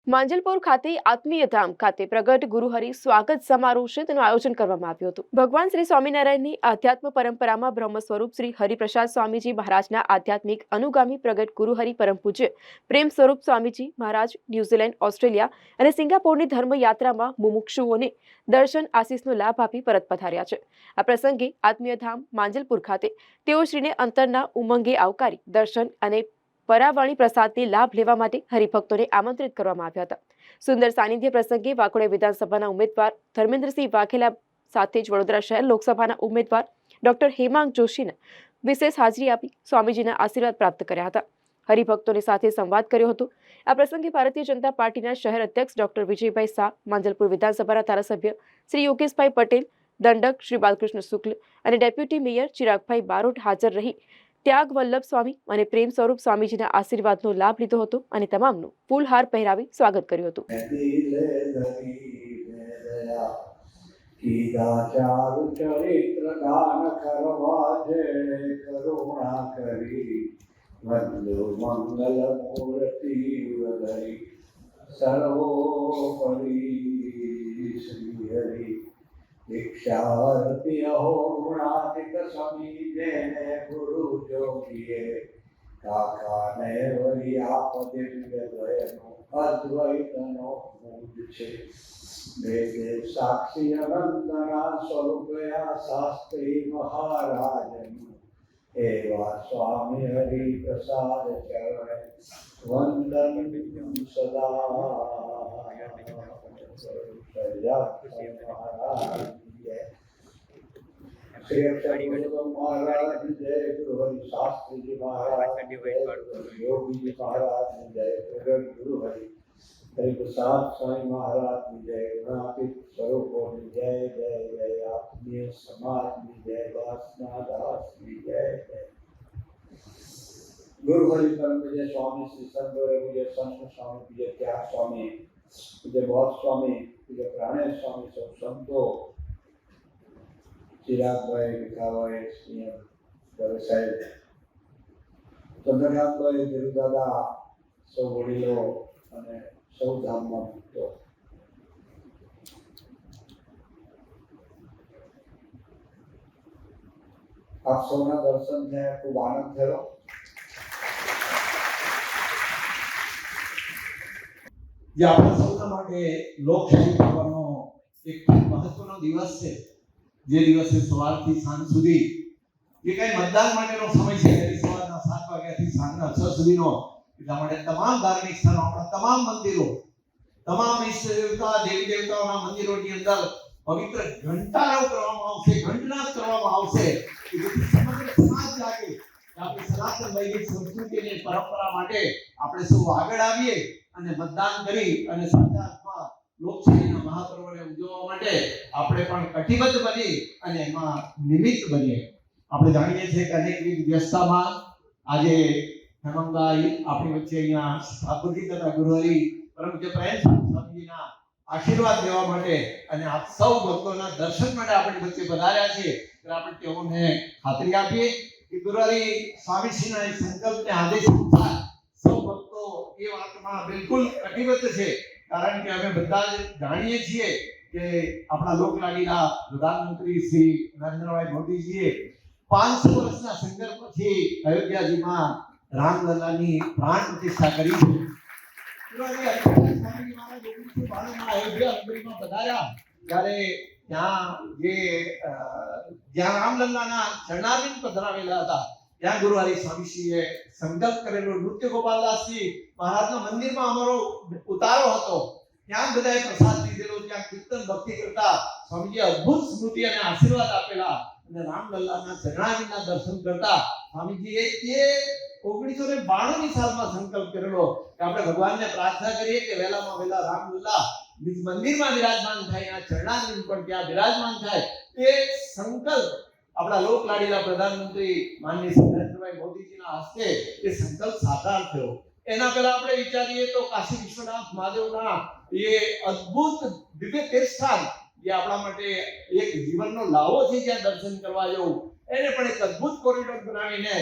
માંજલપુર ખાતે આત્મીય ધામ ખાતે પ્રગટ ગુરુહરિ સ્વાગત સમારોહ છે તેનું આયોજન કરવામાં આવ્યું હતું। ભગવાન શ્રી સ્વામિનારાયણની આધ્યાત્મ પરંપરામાં બ્રહ્મ સ્વરૂપ શ્રી હરિપ્રસાદ સ્વામીજી મહારાજના આધ્યાત્મિક અનુગામી પ્રગટ ગુરુહરિ પરમ પૂજ્ય પ્રેમ સ્વરૂપ સ્વામીજી મહારાજ ન્યુઝીલેન્ડ, ઓસ્ટ્રેલિયા અને સિંગાપોરની ધર્મ યાત્રામાં મુમુક્ષુઓને દર્શન આશીષનો લાભ આપી પરત પધાર્યા છે। આ પ્રસંગે આત્મીય ધામ માંજલપુર ખાતે તેઓ શ્રીને અંતરના ઉમંગે આવકારી દર્શન અને પરાવાણી પ્રસાદથી લાભ લેવા માટે હરિભક્તોને આમંત્રિત કરવામાં આવ્યા હતા। સુંદર સાનિધ્ય પ્રસંગે વાઘોડિયા વિધાનસભાના ઉમેદવાર ધર્મેન્દ્રસિંહ વાઘેલા સાથે જ વડોદરા શહેર લોકસભાના ઉમેદવાર ડોક્ટર હેમાંગ જોશીને વિશેષ હાજરી આપી સ્વામીજીના આશીર્વાદ પ્રાપ્ત કર્યા હતા। હરિભક્તોની સાથે સંવાદ કર્યો હતો। આ પ્રસંગે ભારતીય જનતા પાર્ટીના શહેર અધ્યક્ષ ડોક્ટર વિજયભાઈ શાહ, માંજલપુર વિધાનસભાના ધારાસભ્ય શ્રી યોગેશભાઈ પટેલ, દંડક શ્રી બાલકૃષ્ણ શુક્લ અને ડેપ્યુટી મેયર ચિરાગભાઈ બારોટ હાજર રહી ત્યાગ વલ્લભ સ્વામી અને પ્રેમ સ્વરૂપ સ્વામીજીના આશીર્વાદનો લાભ લીધો હતો અને તમામનું ફૂલહાર પહેરાવી સ્વાગત કર્યું હતું। दीक्षार्थी अहो गुणातीत समीजे गुरु जोगिए काकाने वरी आप दिव्य द्वयनो अद्वैतनो मूल छे वेदे साक्षी अनंतना स्वरूपया शास्त्री महाराजनु एवा स्वामी हरि प्रसाद चरण वंदन सदा श्री अक्षर महाराज जय गुरु हरि शास्त्री जी महाराज योगी जी महाराज जय प्रगट गुरु हरि हरिप्रसाद स्वामी महाराज जय गुणातीत स्वरूपों जय जय जय आत्मीय समाज जय वासना दास जय जय गुरु हरि परम विजय स्वामी श्री संत विजय संत स्वामी विजय त्याग स्वामी विजय बौद्ध स्वामी विजय प्राणेश स्वामी सब संतो चिरागभाई, भिखाभाई, व्यवसाय चंद्रकांतभाई, गुरुदादा सौ वडीलो અને સૌ ધામમાં ભક્તો આપ સૌના દર્શન થયા, ખૂબ આનંદ થયો। જે આપણા સૌના માટે લોકશાહી પર્વનો એક ખૂબ મહત્વનો દિવસ છે। જે દિવસે સવારથી સાંજ સુધી જે કઈ मतदान માટેનો સમય છે એ સવારના 7 વાગ્યાથી સાંજના 6 સુધીનો, એટલા માટે તમામ ધાર્મિક સ્થળો, આપણા તમામ મંદિરો, તમામ ઈષ્ટ દેવતા, દેવી દેવતાઓના મંદિરોની અંદર પવિત્ર ઘંટારો કરવામાં આવશે, ઘંટનાદ કરવામાં આવશે કે જેથી સમગ્ર સમાજ જાગે કે આપણી સનાતન વૈદિક સંસ્કૃતિ અને પરંપરા માટે આપણે સૌ આગળ આવીએ અને મતદાન કરી અને સાચા અર્થમાં લોકશાહીના મહાપર્વને ઉજવવા માટે આપણે પણ કટિબદ્ધ બની અને એમાં નિમિત્ત બનીએ। આપણે જાણીએ છીએ કે અનેકવિધ વ્યવસ્થામાં આજે હેમંતભાઈ આપણી વચ્ચે અહીંયા ઠાકોરજી તથા ગુરુહરિ પરમ પૂજ્ય પ્રેમ સ્વામીજીના આશીર્વાદ લેવા માટે અને આપ સૌ ભક્તોના દર્શન માટે આપણી વચ્ચે પધાર્યા છે। ત્યારે આપણે તેઓને ખાતરી આપીએ કે ગુરુહરિ સ્વામીજીના એ સંકલ્પને આદેશ અનુસાર સૌ ભક્તો એ વાતમાં બિલકુલ કટિબદ્ધ છે। કારણ કે અમે બધા જ જાણીએ છીએ કે આપણા લોકલાડીના પ્રધાનમંત્રી શ્રી નરેન્દ્રભાઈ મોદીજીએ 500 વર્ષના સંઘર્ષ પછી અયોધ્યાજીમાં રામલલ્લાની પ્રાણ પ્રતિષ્ઠા કરી છે। સ્વામીજી મહારાજ 1992માં અયોધ્યા નગરીમાં પધાર્યા ત્યારે જ્યાં રામલલ્લાના ચરણારવિંદ પધરાવેલા હતા ત્યાં ગુરુહરિ સ્વામીજીએ સંકલ્પ કરેલો નૃત્ય ગોપાલદાસજી મહારાજના મંદિરમાં અમારો ઉતારો હતો, ત્યાં બધાએ પ્રસાદ લીધેલો, ત્યાં કીર્તન ભક્તિ કરતા સ્વામીજી અદ્ભુત સ્મૃતિ અને આશીર્વાદ આપેલા અને રામલલ્લાના ચરણારવિંદના દર્શન કરતા સ્વામીજીએ એ 1992ની સાલમાં સંકલ્પ કરેલો કે આપણે ભગવાનને પ્રાર્થના કરીએ કે વહેલામાં વહેલા રામલલ્લા નિજ મંદિરમાં વિરાજમાન થાય, આ ચરણારવિંદ પણ ત્યાં વિરાજમાન થાય। એ સંકલ્પ આપણા લોકલાડીના પ્રધાનમંત્રી માનનીય નરેન્દ્રભાઈ મોદીજીના હસ્તે એ સંકલ્પ સાકાર થયો। એના પહેલા આપણે વિચારીએ તો કાશી વિશ્વનાથ મહાદેવના એ અદ્ભુત દિવ્ય તીર્થસ્થાન જે આપણા માટે એક જીવનનો લાવો છે, જ્યાં દર્શન કરવા જવું, એને પણ એક અદ્ભુત કોરિડોર બનાવીને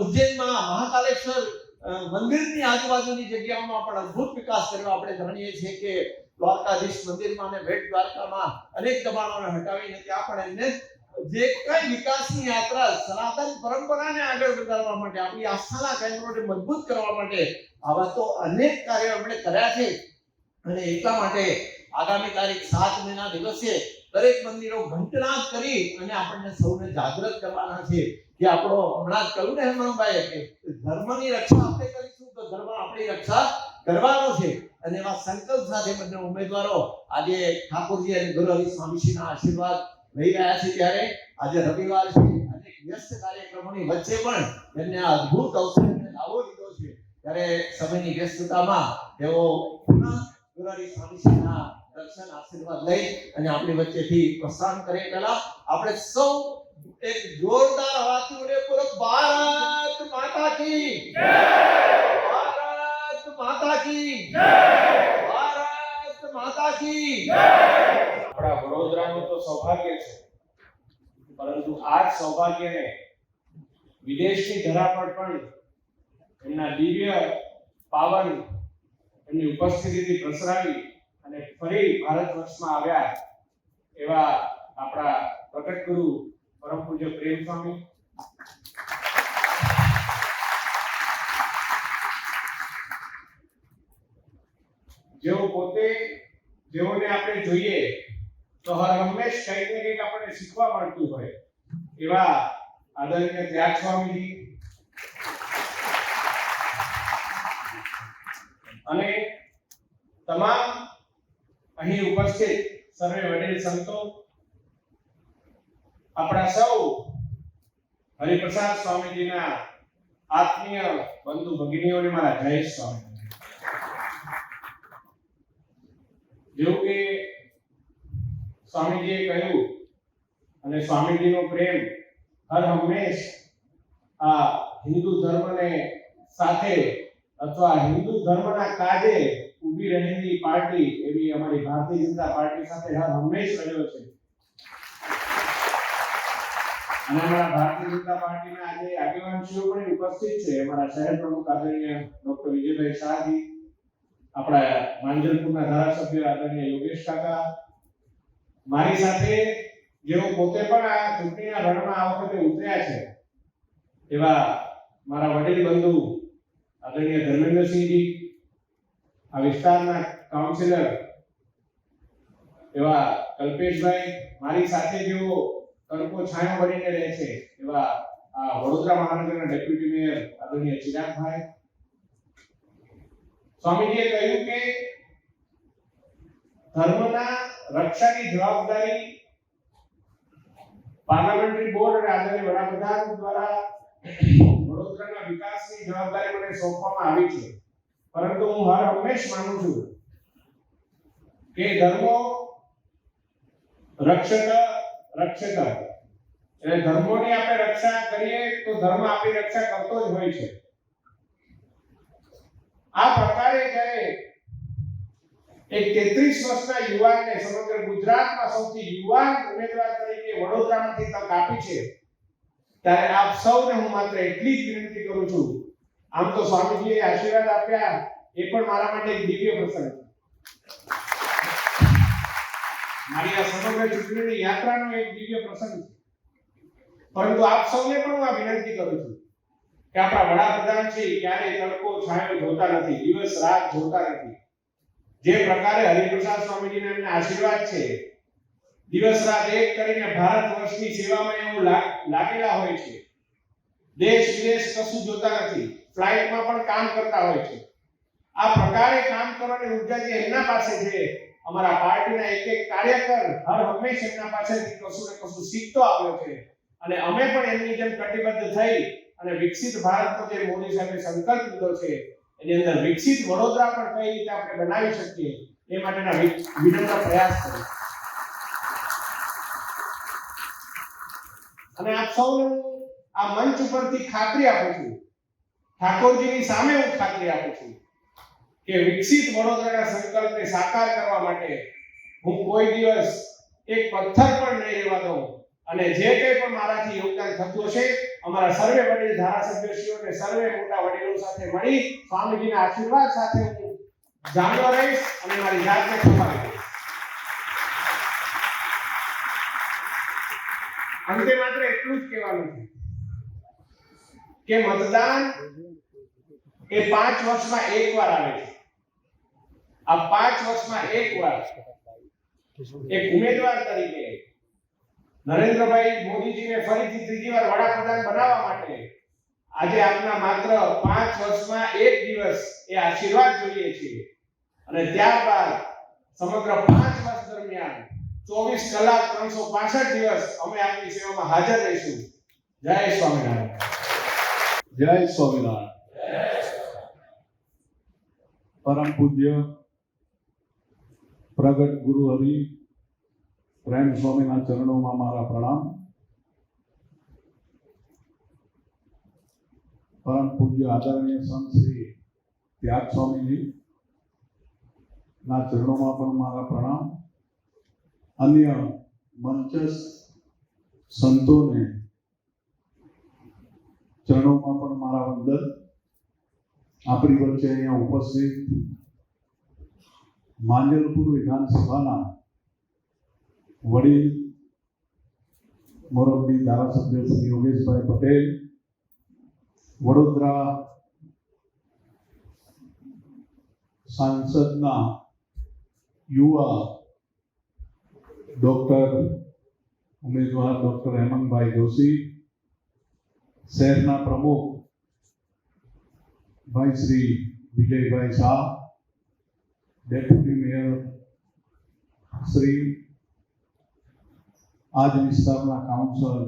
ઉજ્જૈનમાં મહાકાલેશ્વર મંદિરની આજુબાજુની જગ્યાઓમાં પણ અદ્ભુત વિકાસ કર્યો. આપણે જાણીએ છીએ કે દ્વારકાધીશ મંદિરમાં અને બેટ દ્વારકામાં અનેક દબાણોને હટાવીને ત્યાં પણ એમને જે કઈ વિકાસની યાત્રા સનાતન પરંપરાને આગળ વધારવા માટે, આપણી આસ્થાના કેન્દ્રોને મજબૂત કરવા માટે આવા તો અનેક કાર્યો આપણે કર્યા છે. અને એટલા માટે આગામી તારીખ 7 મેના દિવસે દરેક મંદિરો ઘંટનાદ કરી અને આપણને સૌને જાગૃત કરવાના છે કે આપણો હમણાં કહ્યું ને હેમંતભાઈ કે ધર્મની રક્ષા આપણે કરીશું તો ધર્મ આપણી રક્ષા કરવાનો છે. અને એવા સંકલ્પ સાથે બંને ઉમેદવારો આજે ઠાકોરજી અને ગુરુ હરિ સ્વામીજીના આશીર્વાદ લઈ રહ્યા છે. ત્યારે આજે રવિવાર છે, અનેક વ્યસ્ત કાર્યક્રમોની વચ્ચે પણ એમને આ અદ્ભુત અવસરને લાવો લીધો છે. ત્યારે સમયની વ્યસ્તતામાં તેઓ પુનઃ ગુરુ હરિ સ્વામીજીના દર્શન આશીર્વાદ લઈ અને આપણી વચ્ચેથી પ્રસ્થાન કરે પહેલા આપણે સૌ એક જોરદાર અવાજથી બોલે પૂરો ભારત માતા કી જય, ભારત માતા કી જય, ભારત માતા કી જય. આપણા વડોદરાનું તો સૌભાગ્ય છે, પરંતુ આ જ સૌભાગ્યને વિદેશની ધરા પર પણ એમના દિવ્ય પાવન એમની ઉપસ્થિતિથી પ્રસરાવી અને ફરી ભારત વર્ષમાં આવ્યા એવા આપણા પ્રગટ ગુરુ પરમ પૂજ્ય પ્રેમ સ્વામી, જેઓને આપણે જોઈએ તો હર હંમેશ કંઈક ને કંઈક આપણને શીખવા મળતું હોય એવા આદરણીય ત્યાગ સ્વામીજી અને તમામ અહીં ઉપસ્થિત સર્વે વડીલ સંતો, આપણા સૌ હરિપ્રસાદ સ્વામીજીના આત્મીય બંધુ ભગીનીઓને મારા જય સ્વામી. જેવું કે સ્વામીજીએ કહ્યું અને સ્વામીજીનો પ્રેમ હર હંમેશ આ હિન્દુ ધર્મને સાથે અથવા હિન્દુ ધર્મના કાજે ઊભી રહેલી પાર્ટી એવી અમારી ભારતીય જનતા પાર્ટી સાથે હર હંમેશ રહ્યો છે. અને અમારા ભારતીય જનતા પાર્ટીના આજે આગેવાનશ્રીઓ પણ ઉપસ્થિત છે. અમારા શહેર પ્રમુખ આદરણીય ડોક્ટર વિજયભાઈ શાહજી, આપણા માંજલપુરના ધારાસભ્ય આદરણીય યોગેશ કાકા, મારી સાથે જેઓ પોતે પણ આ ચૂંટણીના રણમાં આ વખતે ઉતર્યા છે એવા મારા વડીલ બંધુ આદરણીય ધર્મેન્દ્રસિંહજી, આ વિસ્તારના કાઉન્સિલર એવા કલ્પેશભાઈ, મારી સાથે જેઓ તડકો છાંયો બનીને રહે છે એવા આ વડોદરા મહાનગરના ડેપ્યુટી મેયર આદરણીય ચિરાગભાઈ. સ્વામીજીએ કહ્યું કે ધર્મના રક્ષાની જવાબદારી પાર્લામેન્ટરી બોર્ડ અને આદરણીય વડાપ્રધાન દ્વારા વડોદરાના વિકાસની જવાબદારી મને સોંપવામાં આવી છે. પરંતુ હું હર હંમેશ માનું છું કે ધર્મો રક્ષક રક્ષક, એટલે ધર્મોની આપણે રક્ષા કરીએ તો ધર્મ આપણી રક્ષા કરતો જ હોય છે. આ પ્રકારે જ્યારે એક 33 વર્ષના યુવાનને સમગ્ર ગુજરાતમાં સૌથી યુવાન ઉમેદવાર તરીકે વડોદરામાંથી તક આપી છે, ત્યારે આપ સૌને હું માત્ર એટલી જ વિનંતી કરું છું. આમ તો સ્વામીજીએ આશીર્વાદ આપ્યા એ પણ મારા માટે એક દિવ્ય પ્રસંગ છે. મારી આ સમગ્ર ચૂંટણીની યાત્રાનો એક દિવ્ય પ્રસંગ છે. પરંતુ આપ સૌને પણ હું આ વિનંતી કરું છું કે આપણા વડાપ્રધાન છે ક્યારેય તડકો છાંયો જોતા નથી, દિવસ રાત જોતા નથી. જે પ્રકારે હરિપ્રસાદ સ્વામીજીને એમના આશીર્વાદ છે, દિવસ રાત એક કરીને ભારત વર્ષની સેવામાં એવું લાગેલા હોય છે. દેશ વિદેશ કશું જોતા નથી, ફ્લાઇટમાં પણ કામ કરતા હોય છે. આ પ્રકારે કામ કરવાની ઉર્જા જે એમના પાસે છે, અમારા પાર્ટીના એક એક કાર્યકર હર હંમેશ એમના પાસેથી કશું ને કશું શીખતો આવ્યો છે. અને અમે પણ એમની જેમ કટિબદ્ધ થઈ અને વિકસિત ભારતનો જે મોદી સાહેબે સંકલ્પ લીધો છે એની અંદર વિકસિત વડોદરા પણ કઈ રીતે આપણે બનાવી શકીએ એ માટેના વિનમ્ર પ્રયાસ કરીએ. અને આપ સૌને આ મંચ ઉપરથી ખાતરી આપું છું, ઠાકોરજીની સામે હું ખાતરી આપું છું કે વિકસિત વડોદરાના સંકલ્પને સાકાર કરવા માટે હું કોઈ દિવસ એક પથ્થર પણ નહીં રહેવા દઉં. અને જે કંઈ પણ મારાથી યોગદાન થતું હશે અમારા સર્વે વડીલ ધારાસભ્યશ્રીઓ અને સર્વે મોટા વડીલો સાથે મળી સ્વામીજીના આશીર્વાદ સાથે હું જામ્યો રહીશ અને મારી જાતને ખપાવી દઈશ. અંતે માત્ર એટલું જ કહેવાનું છે કે મતદાન એ 5 વર્ષમાં એકવાર આવે છે. આ 5 વર્ષમાં એકવાર એક ઉમેદવાર તરીકે નરેન્દ્રભાઈ મોદીજીને ફરીથી ત્રીજી વાર વડાપ્રધાન બનાવવા માટે આજે આપના માત્ર 5 વર્ષમાં એક દિવસ એ આશીર્વાદ જોઈએ છીએ અને ત્યારબાદ સમગ્ર 5 વર્ષ દરમિયાન 24 કલાક 365 દિવસ અમે આપની સેવામાં હાજર રહીશું. જય સ્વામિનારાયણ. જય સ્વામિનારાયણ. પરમ પૂજ્ય પ્રગટ ગુરુ હરિ પ્રેમ સ્વામીના ચરણોમાં મારા પ્રણામ. પરમ પૂજ્ય આદરણીય સંત શ્રી ત્યાગ સ્વામીજી ના ચરણોમાં પણ મારા પ્રણામ. અન્ય મંચસ્થ સંતોને ચરણોમાં પણ મારા વંદન. આપણી વચ્ચે અહીંયા ઉપસ્થિત માંજલપુર વિધાનસભાના વડીલ મોરબી ધારાસભ્ય શ્રી યોગેશભાઈ પટેલ, વડોદરા સાંસદના યુવા ઉમેદવાર ડોક્ટર હેમંતભાઈ જોશી, શહેરના પ્રમુખ ભાઈ શ્રી વિજયભાઈ શાહ, ડેપ્યુટી મેયર શ્રી, આજ વિસ્તારના કાઉન્સિલર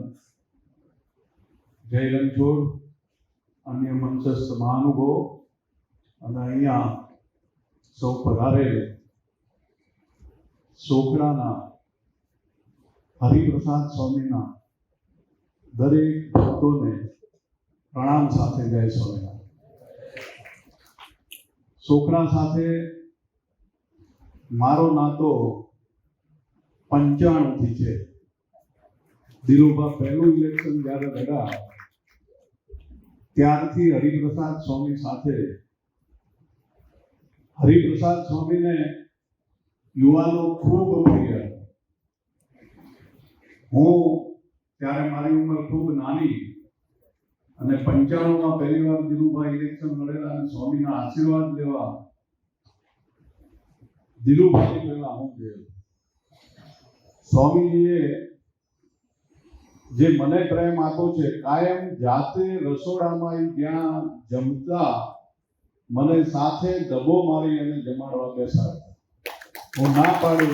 જય રણછોડ, અન્ય મંચસ્થ મહાનુભાવો અને અહીંયા સૌ પધારેલ સોકડાના હરિપ્રસાદ સ્વામીના દરેક ભક્તોને પ્રણામ સાથે જય સ્વામિનારાયણ. સોકડા સાથે મારો નાતો 95 થી છે. દિલુભા પહેલું ઇલેક્શન જ્યારે લડ્યા ત્યારથી હરિપ્રસાદ સ્વામી સાથે. હરિપ્રસાદ સ્વામીને યુવાનો ખૂબ પ્રિય. હું ત્યારે મારી ઉંમર ખૂબ નાની અને 95માં પહેલી વાર દિલુભાઈ ઇલેક્શન લડેલા અને સ્વામીના આશીર્વાદ લેવા દિલુભાઈ પહેલા હું ગયો. સ્વામીજીએ જે મને પ્રેમ આપ્યો છે, કાયમ જાતે રસોડામાં જ્યાં જમતા મને સાથે દબો મારી અને જમાડવા બેસાડતા. હું ના પાડું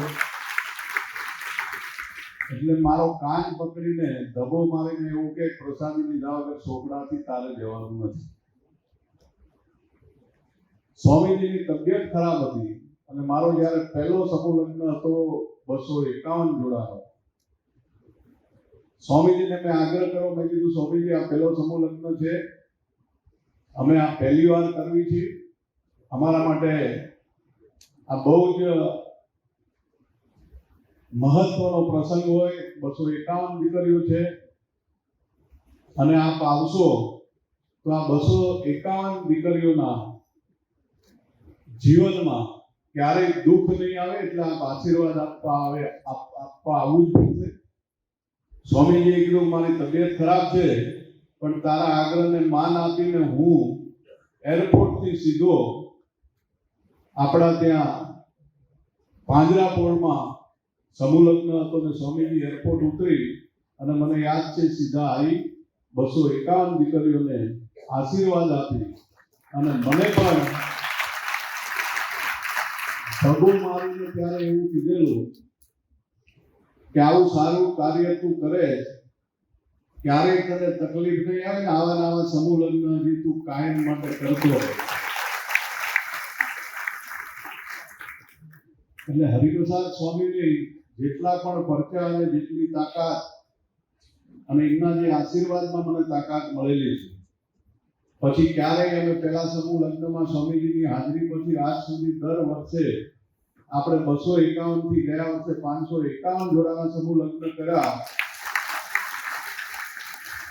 એટલે મારો કાન પકડીને દબો મારીને એવું કે પ્રસાદી લીધા વગર સોકડાથી તારે જવાનું નથી. સ્વામીજીની તબિયત ખરાબ હતી અને મારો જ્યારે પહેલો સમૂહ લગ્ન હતો 251 જોડાનો. સ્વામીજીને મેં આગ્રહ કર્યો, મેં કીધું સ્વામીજી આ પહેલો સમૂહ લગ્ન છે, અમે આ પહેલી વાર કરવી છે, અમારા માટે આ બહુ જ મહત્વનો પ્રસંગ હોય. 251 દીકરીઓ છે અને આપ આવશો તો આ 251 દીકરીઓના જીવનમાં ક્યારેય દુઃખ નહીં આવે, એટલે આપ આશીર્વાદ આપવા આવવું જ પડશે. સ્વામીજીએ કીધું મારી તબિયત ખરાબ છે પણ તારા આગ્રહને માન આપીને હું એરપોર્ટથી સીધો આપણા ત્યાં પાંજરાપોળમાં સમૂહ લગ્ન હતો ને સ્વામીજી એરપોર્ટ ઉતરી અને મને યાદ છે સીધા આવી 251 દીકરીઓને આશીર્વાદ આપી અને મને પણ ભગો મારીને ત્યારે એવું કીધેલું કે આવું સારું કાર્ય તું કરે, ક્યારેય તને તકલીફ નહીં આવે ને આવા સમૂહ લગ્ન હજી તું કાયમ માટે કરતો રહે. એટલે હરિપ્રસાદ સ્વામીની જેટલા પણ પરચા અને જેટલી તાકાત અને એમના જે આશીર્વાદમાં મને તાકાત મળેલી છે. પછી ક્યારેય અમે પહેલા સમૂહ લગ્નમાં સ્વામીજીની હાજરી પછી આજ સુધી દર વર્ષે આપણે 251 થી ગયા વર્ષે 551 જોડાના સમૂહ લગ્ન કર્યા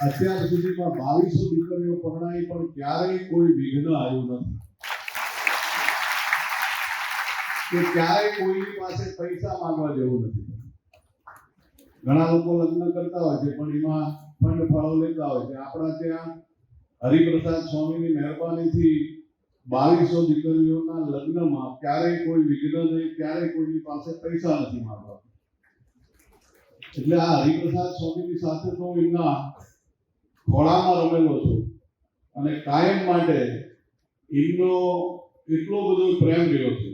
અત્યાર સુધીમાં 2200 દીકરીઓ પરણાઈ પણ ક્યારેય કોઈ વિઘ્ન આવ્યું નથી કે ક્યારેય કોઈની પાસે પૈસા માંગવા જેવું નથી. ઘણા લોકો લગ્ન કરતા હોય છે પણ એમાં ફંડ ફાળો લેતા હોય છે. આપણા ત્યાં હરિપ્રસાદ સ્વામીની મહેરબાનીથી 2200 દીકરીઓના લગ્નમાં ક્યારેય કોઈ વિઘ્ન નહીં, ક્યારેય કોઈની પાસે પૈસા નથી માંગવા. એટલે આ હરિપ્રસાદ સ્વામીની સાથે તો એમના ખોળામાં રમેલો છું અને કાયમ માટે એમનો એટલો બધો પ્રેમ રહ્યો છે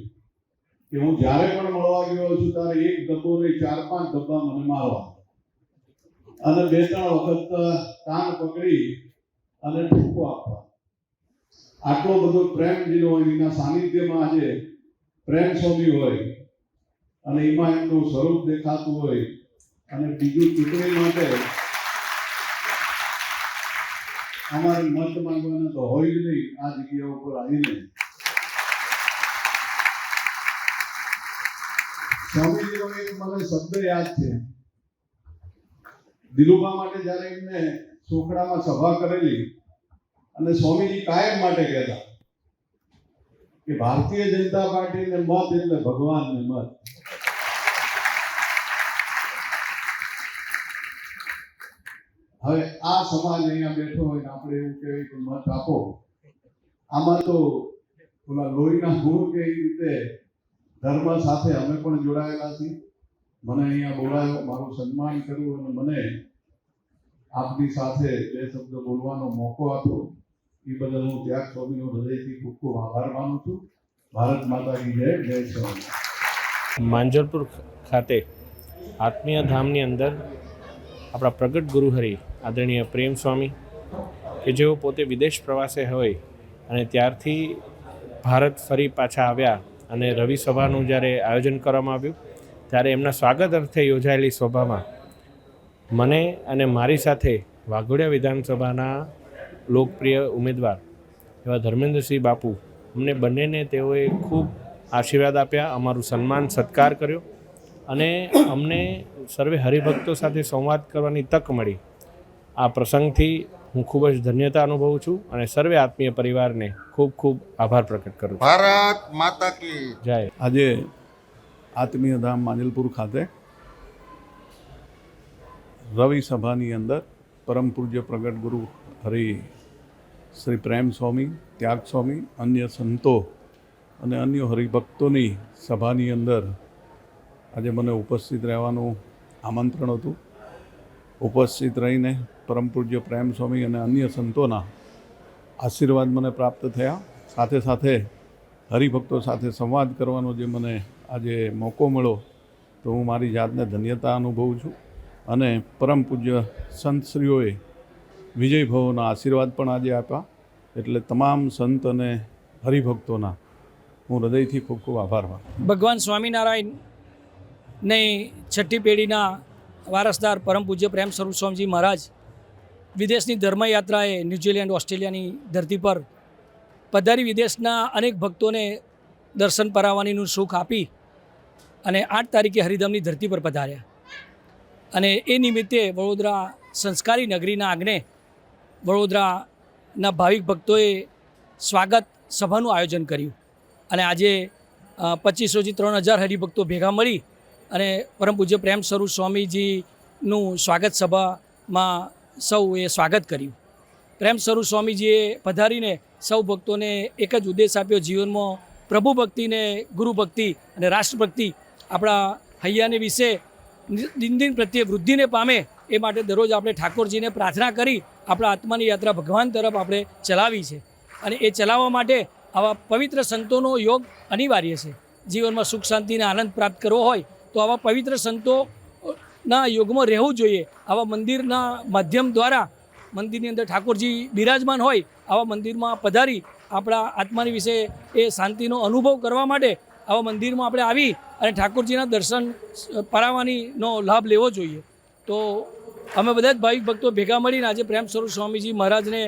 કે હું જ્યારે પણ મળવા ગયો છું ત્યારે એક ડબ્બો નહીં 4-5 ડબ્બા મને મારવા અને 2-3 વખત કાન પકડી અને ઠૂંકો આપવા. આટલો બધો પ્રેમ જેનો હોય એના સાનિધ્યમાં આજે પ્રેમ સ્વામી હોય અને એમાં એમનું સ્વરૂપ દેખાતું હોય અને બીજું ચૂંટણી માટે અમારે મત માંગવાના તો હોય જ નહીં. આ જગ્યા ઉપર આવીને સ્વામીજીનો એક મને શબ્દ યાદ છે. દિલુભા માટે જ્યારે એમને ચોકડામાં સભા કરેલી અને સ્વામીજી કાયમ માટે કહેતા કે ભારતીય જનતા પાર્ટીને મત એટલે ભગવાનને મત. હવે આ સમાજ અહીંયા બેઠો હોય ને આપણે એવું કહેવાય કે મત આપો, આમાં તો ઓલા લોહીના ગુણ કે એ રીતે ધર્મ સાથે અમે પણ જોડાયેલા છીએ. મને અહીંયા બોલાયો, મારું સન્માન કર્યું અને મને આપની સાથે 2 શબ્દ બોલવાનો મોકો આપ્યો એ બદલ હું ત્યાગ સ્વામીનો હૃદયથી ખૂબ ખૂબ આભાર માનું છું. ભારત માતા કી જય. જય સ્વામી. માંજલપુર ખાતે આત્મીય ધામની અંદર આપણા પ્રગટ ગુરુહરિ આદરણીય પ્રેમ સ્વામી કે જેઓ પોતે વિદેશ પ્રવાસે હોય અને ત્યારથી ભારત ફરી પાછા આવ્યા અને રવિ સભાનું જ્યારે આયોજન કરવામાં આવ્યું ત્યારે એમના સ્વાગત અર્થે યોજાયેલી સભામાં મને અને મારી સાથે વાઘોડિયા વિધાનસભાના લોકપ્રિય ઉમેદવાર એવા ધર્મેન્દ્રસિંહ બાપુ અમને બંનેને તેઓએ ખૂબ આશીર્વાદ આપ્યા, અમારું સન્માન સત્કાર કર્યો અને અમને સર્વે હરિભક્તો સાથે સંવાદ કરવાની તક મળી. આ પ્રસંગથી હું ખૂબ જ ધન્યતા અનુભવું છું અને સર્વે આત્મીય પરિવારને ખૂબ ખૂબ આભાર પ્રકટ કરું છું. ભારત માતા કી જય. આજે આત્મીય ધામ માંજલપુર ખાતે રવિ સભાની અંદર પરમ પૂજ્ય પ્રગટ ગુરુ હરિ શ્રી પ્રેમ સ્વામી, ત્યાગ સ્વામી, અન્ય સંતો અને અન્ય હરિભક્તોની સભાની અંદર આજે મને ઉપસ્થિત રહેવાનું આમંત્રણ હતું. ઉપસ્થિત રહીને પરમ પૂજ્ય પ્રેમ સ્વામી અને અન્ય સંતોના આશીર્વાદ મને પ્રાપ્ત થયા. સાથે સાથે હરિભક્તો સાથે સંવાદ કરવાનો જે મને આજે મોકો મળ્યો તો હું મારી જાતને ધન્યતા અનુભવું છું અને પરમ પૂજ્ય સંતશ્રીઓએ વિજય ભવોના આશીર્વાદ પણ આજે આપ્યા. એટલે તમામ સંત અને હરિભક્તોના હું હૃદયથી ખૂબ ખૂબ આભાર માનું. ભગવાન સ્વામિનારાયણની 6ઠ્ઠી પેઢીના વારસદાર પરમ પૂજ્ય પ્રેમ સ્વરૂપ સ્વામીજી મહારાજ વિદેશની ધર્મયાત્રાએ ન્યૂઝીલેન્ડ, ઓસ્ટ્રેલિયાની ધરતી પર પધારી વિદેશના અનેક ભક્તોને દર્શન કરાવવાનું સુખ આપી અને 8 તારીખે હરિધામની ધરતી પર પધાર્યા. અને એ નિમિત્તે વડોદરા સંસ્કારી નગરીના આંગણે વડોદરાના ભાવિક ભક્તોએ સ્વાગત સભાનું આયોજન કર્યું અને આજે 2500થી 3000 હરિભક્તો ભેગા મળી અને પરમ પૂજ્ય પ્રેમ સ્વરૂપ સ્વામીજીનું સ્વાગત સભામાં સૌએ સ્વાગત કર્યું. પ્રેમ સ્વરૂપ સ્વામીજીએ પધારીને સૌ ભક્તોને એક જ ઉદ્દેશ આપ્યો, જીવનમાં પ્રભુ ભક્તિને, ગુરુ ભક્તિ અને રાષ્ટ્રભક્તિ આપણા હૈયાને વિશે દિન પ્રત્યે વૃદ્ધિને પામે એ માટે દરરોજ આપણે ઠાકોરજીને પ્રાર્થના કરી આપણા આત્માની યાત્રા ભગવાન તરફ આપણે ચલાવી છે. અને એ ચલાવવા માટે આવા પવિત્ર સંતોનો યોગ અનિવાર્ય છે. જીવનમાં સુખ શાંતિ અને આનંદ પ્રાપ્ત કરવો હોય તો આવા પવિત્ર સંતોના યોગમાં રહેવું જોઈએ. આવા મંદિરના માધ્યમ દ્વારા મંદિરની અંદર ઠાકોરજી બિરાજમાન હોય આવા મંદિરમાં પધારી આપણા આત્માની વિશે એ શાંતિનો અનુભવ કરવા માટે આવા મંદિરમાં આપણે આવી અને ઠાકોરજીના દર્શન પરાવવાનો લાભ લેવો જોઈએ. તો અમે બધા જ ભાવિક ભક્તો ભેગા મળીને આજે પ્રેમ સ્વરૂપ સ્વામીજી મહારાજને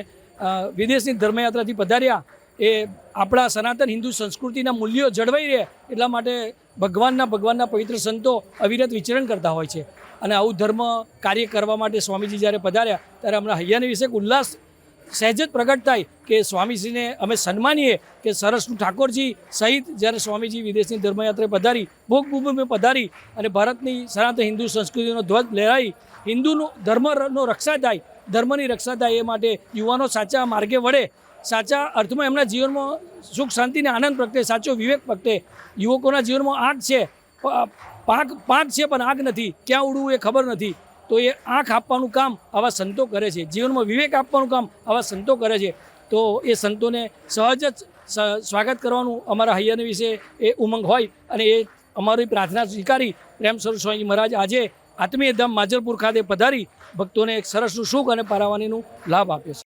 વિદેશની ધર્મયાત્રાથી પધાર્યા એ આપણા સનાતન હિન્દુ સંસ્કૃતિના મૂલ્યો જળવાઈ રહે એટલા માટે ભગવાનના પવિત્ર સંતો અવિરત વિચરણ કરતા હોય છે. અને આવું ધર્મ કાર્ય કરવા માટે સ્વામીજી જ્યારે પધાર્યા ત્યારે હમણાં હૈયાને વિશે એક ઉલ્લાસ સહેજ જ પ્રગટ થાય કે સ્વામીજીને અમે સન્માનીએ કે સરસનું ઠાકોરજી સહિત જ્યારે સ્વામીજી વિદેશની ધર્મયાત્રાએ પધારી ભોગભૂમિમાં પધારી અને ભારતની સનાતન હિન્દુ સંસ્કૃતિનો ધ્વજ લહેરાઈ હિન્દુનો ધર્મનો રક્ષા થાય, ધર્મની રક્ષા થાય એ માટે યુવાનો સાચા માર્ગે વળે, સાચા અર્થમાં એમના જીવનમાં સુખ શાંતિ અને આનંદ પ્રગટે, સાચો વિવેક પ્રગટે. યુવકોના જીવનમાં આંખ છે, પાંખ છે પણ આંખ નથી, ક્યાં ઉડવું એ ખબર નથી. તો એ આંખ આપવાનું કામ આવા સંતો કરે છે, જીવનમાં વિવેક આપવાનું કામ આવા સંતો કરે છે. તો એ સંતોને સહજ જ સ્વાગત કરવાનું અમારા હૈયાને વિશે એ ઉમંગ હોય અને એ અમારી પ્રાર્થના સ્વીકારી પ્રેમ સ્વરૂપ સ્વામી મહારાજ આજે આત્મીય ધામ માજલપુર ખાતે પધારી ભક્તોને એક સરસનું સુખ અને પારાવાનીનું લાભ આપ્યો છે.